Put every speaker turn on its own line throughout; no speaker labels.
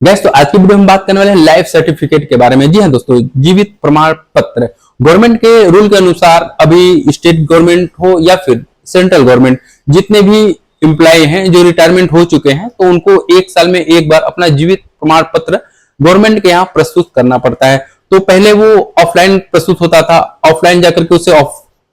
Gas तो आज की वीडियो में बात करने वाले हैं लाइफ सर्टिफिकेट के बारे में। जी हाँ दोस्तों, जीवित प्रमाण पत्र गवर्नमेंट के रूल के अनुसार अभी स्टेट गवर्नमेंट हो या फिर सेंट्रल गवर्नमेंट, जितने भी एम्प्लॉय हैं जो रिटायरमेंट हो चुके हैं, तो उनको एक साल में एक बार अपना जीवित प्रमाण पत्र गवर्नमेंट के यहाँ प्रस्तुत करना पड़ता है। तो पहले वो ऑफलाइन प्रस्तुत होता था, ऑफलाइन जाकर के उसे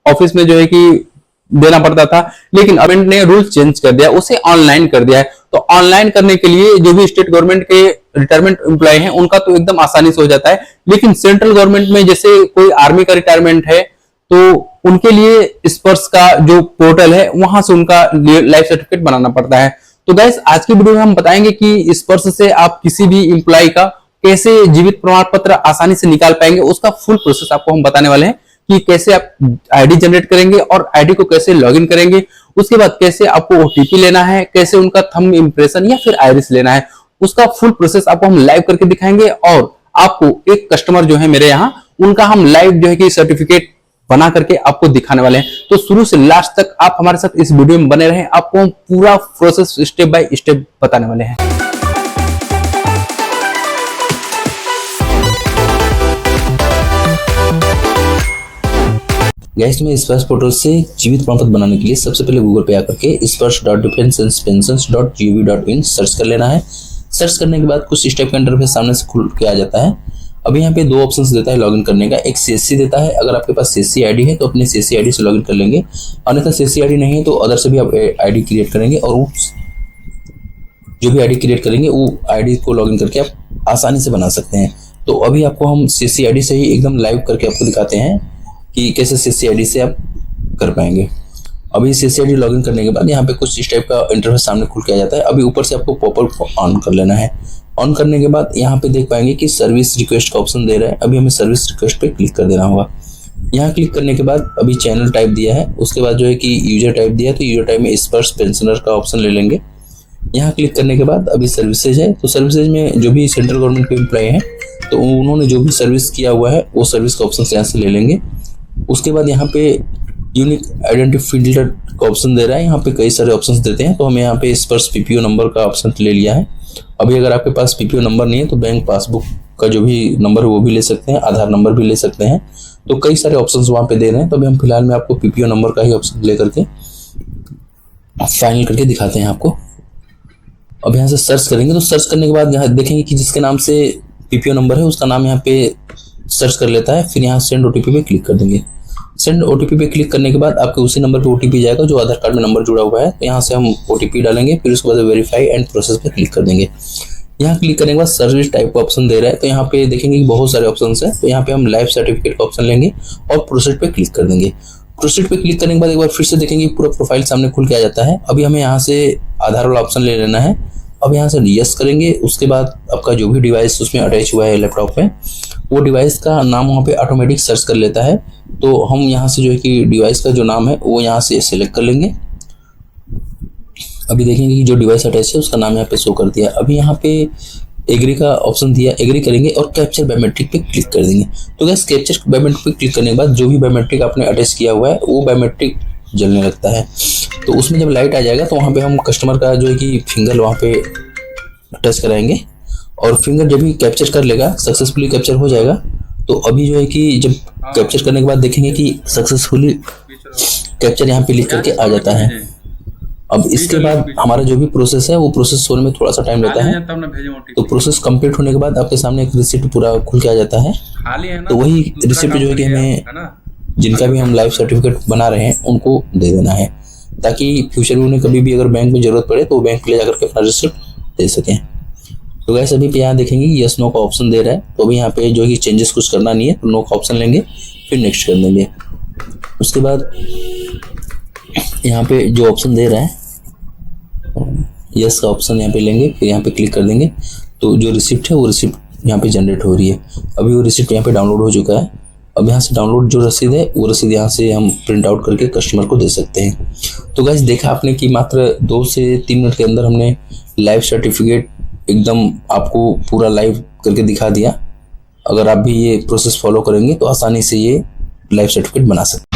ऑफिस में जो है कि देना पड़ता था, लेकिन गवर्नमेंट ने रूल चेंज कर दिया, उसे ऑनलाइन कर दिया है। तो ऑनलाइन करने के लिए जो भी स्टेट गवर्नमेंट के रिटायरमेंट एम्प्लॉय हैं उनका तो एकदम आसानी से हो जाता है, लेकिन सेंट्रल गवर्नमेंट में जैसे कोई आर्मी का रिटायरमेंट है तो उनके लिए स्पर्श का जो पोर्टल है वहां से उनका लाइफ सर्टिफिकेट बनाना पड़ता है। तो गाइस आज की वीडियो में हम बताएंगे कि स्पर्श से आप किसी भी एम्प्लॉय का कैसे जीवित प्रमाण पत्र आसानी से निकाल पाएंगे, उसका फुल प्रोसेस आपको हम बताने वाले हैं कि कैसे आप आईडी जनरेट करेंगे और आईडी को कैसे लॉगिन करेंगे, उसके बाद कैसे आपको ओटीपी लेना है, कैसे उनका थंब इंप्रेशन या फिर आइरिस लेना है, उसका फुल प्रोसेस आपको हम लाइव करके दिखाएंगे। और आपको एक कस्टमर जो है मेरे यहाँ, उनका हम लाइव जो है कि सर्टिफिकेट बना करके आपको दिखाने वाले हैं। तो शुरू से लास्ट तक आप हमारे साथ इस वीडियो में बने रहें, आपको हम पूरा प्रोसेस स्टेप बाय स्टेप बताने वाले हैं।
गैस में स्पर्श पोर्टल से जीवित प्रमाण पत्र बनाने के लिए सबसे पहले गूगल पे आकर के sprshdefenseandpensions.gov.in सर्च कर लेना है। सर्च करने के बाद कुछ स्टेप का इंटरफेस सामने से खुल के आ जाता है। अभी यहाँ पे दो ऑप्शंस देता है लॉगिन करने का, एक सीएससी देता है। अगर आपके पास सीएससी आईडी है तो अपने सीएससी आईडी से लॉगिन कर लेंगे, अन्यथा सीएससी आईडी नहीं है तो अदर से भी आप आईडी क्रिएट करेंगे और जो भी आईडी क्रिएट करेंगे वो आईडी को लॉगिन करके आप आसानी से बना सकते हैं। तो अभी आपको हम सीएससी आईडी से ही एकदम लाइव करके आपको दिखाते हैं कि कैसे सीएससी आईडी से आप कर पाएंगे। अभी सीएससी आईडी लॉगिन करने के बाद यहाँ पे कुछ इस टाइप का इंटरफेस सामने खुल के आ जाता है। अभी ऊपर से आपको पॉपअप ऑन कर लेना है। ऑन करने के बाद यहाँ पे देख पाएंगे कि सर्विस रिक्वेस्ट का ऑप्शन दे रहा है। अभी हमें सर्विस रिक्वेस्ट पे क्लिक कर देना होगा। यहाँ क्लिक करने के बाद अभी चैनल टाइप दिया है, उसके बाद जो है कि यूजर टाइप दिया है, तो यूजर टाइप में स्पर्श पेंशनर का ऑप्शन ले लेंगे। यहाँ क्लिक करने के बाद अभी सर्विसेज है, तो सर्विसेज में जो भी सेंट्रल गवर्नमेंट के एम्प्लॉय हैं तो उन्होंने जो भी सर्विस किया हुआ है वो सर्विस का ऑप्शन यहाँ से ले लेंगे। उसके बाद यहाँ पे यूनिक आइडेंटिटी फिल्टर का ऑप्शन दे रहा है। यहाँ पे कई सारे ऑप्शंस देते हैं, तो हमें यहाँ पे स्पर्श पीपीओ नंबर का ऑप्शन ले लिया है। अभी अगर आपके पास पीपीओ नंबर नहीं है तो बैंक पासबुक का जो भी नंबर है वो भी ले सकते हैं, आधार नंबर भी ले सकते हैं। तो कई सारे ऑप्शंस वहाँ पे दे रहे हैं, तो अभी हम फिलहाल में आपको पीपीओ नंबर का ही ऑप्शन ले करके फाइनल करके दिखाते हैं आपको। अब यहाँ से सर्च करेंगे, तो सर्च करने के बाद यहाँ देखेंगे कि जिसके नाम से पीपीओ नंबर है उसका नाम यहाँ पे सर्च कर लेता है। फिर यहाँ सेंड ओटीपी पे क्लिक कर देंगे। सेंड ओटीपी पे क्लिक करने के बाद आपके उसी नंबर पे ओटीपी जाएगा जो आधार कार्ड में नंबर जुड़ा हुआ है। तो यहाँ से हम ओटीपी डालेंगे, फिर उसके बाद वेरीफाई एंड प्रोसेस पे क्लिक कर देंगे। यहाँ क्लिक करने के बाद सर्विस टाइप का ऑप्शन दे रहा है, तो यहाँ पे देखेंगे कि बहुत सारे ऑप्शन है। तो यहाँ पे हम लाइफ सर्टिफिकेट का ऑप्शन लेंगे और प्रोसेस पे क्लिक कर देंगे। प्रोसेस पे क्लिक करने के बाद एक बार फिर से देखेंगे पूरा प्रोफाइल सामने खुल के आ जाता है। अभी हमें यहाँ से आधार वाला ऑप्शन ले लेना है। अब यहाँ से यस करेंगे। उसके बाद आपका जो भी डिवाइस उसमें अटैच हुआ है लैपटॉप में, वो डिवाइस का नाम वहाँ पे ऑटोमेटिक सर्च कर लेता है। तो हम यहाँ से जो है कि डिवाइस का जो नाम है वो यहाँ से सिलेक्ट कर लेंगे। अभी देखेंगे कि जो डिवाइस अटैच है उसका नाम यहाँ पे शो कर दिया। अभी यहाँ पे एग्री का ऑप्शन दिया, एग्री करेंगे और कैप्चर बायोमेट्रिक पे क्लिक कर देंगे। तो गैस कैप्चर बायोमेट्रिक पे क्लिक करने के बाद जो भी बायोमेट्रिक आपने अटैच किया हुआ है वो बायोमेट्रिक जलने लगता है। तो उसमें जब लाइट आ जाएगा तो वहाँ पे हम कस्टमर का जो है कि फिंगर वहाँ पे टच कराएंगे और फिंगर जब भी कैप्चर कर लेगा, सक्सेसफुली कैप्चर हो जाएगा। तो अभी जो है कि जब कैप्चर करने के बाद देखेंगे कि सक्सेसफुली कैप्चर यहाँ पे लिख करके आ जाता है। अब इसके बाद हमारा जो भी प्रोसेस है वो प्रोसेस होने में थोड़ा सा टाइम लेता है। तो प्रोसेस कंप्लीट होने के बाद आपके सामने एक रिसिप्ट पूरा खुल के आ जाता है। तो वही रिसिप्ट जो है कि हमें जिनका भी हम लाइफ सर्टिफिकेट बना रहे हैं उनको दे देना है, ताकि फ्यूचर में उन्हें कभी भी अगर बैंक में जरूरत पड़े तो बैंक ले जाकर के अपना रिसिप्ट दे सकें। तो गैस अभी पे यहाँ देखेंगे यस नो का ऑप्शन दे रहा है, तो अभी यहाँ पे जो है चेंजेस कुछ करना नहीं है, तो नो का ऑप्शन लेंगे, फिर नेक्स्ट कर देंगे। उसके बाद यहाँ पे जो ऑप्शन दे रहा है यस का ऑप्शन यहाँ पे लेंगे, फिर यहाँ पे क्लिक कर देंगे। तो जो रिसिप्ट है वो रिसिप्ट यहाँ पे जनरेट हो रही है। अभी वो रिसिप्ट यहाँ पे डाउनलोड हो चुका है। अब यहाँ से डाउनलोड जो रसीद है वो रसीद यहाँ से हम प्रिंट आउट करके कस्टमर को दे सकते हैं। तो गाइस देखा आपने कि मात्र 2 से 3 मिनट के अंदर हमने लाइफ सर्टिफिकेट एकदम आपको पूरा लाइव करके दिखा दिया। अगर आप भी ये प्रोसेस फॉलो करेंगे तो आसानी से ये लाइफ सर्टिफिकेट बना सकते हैं।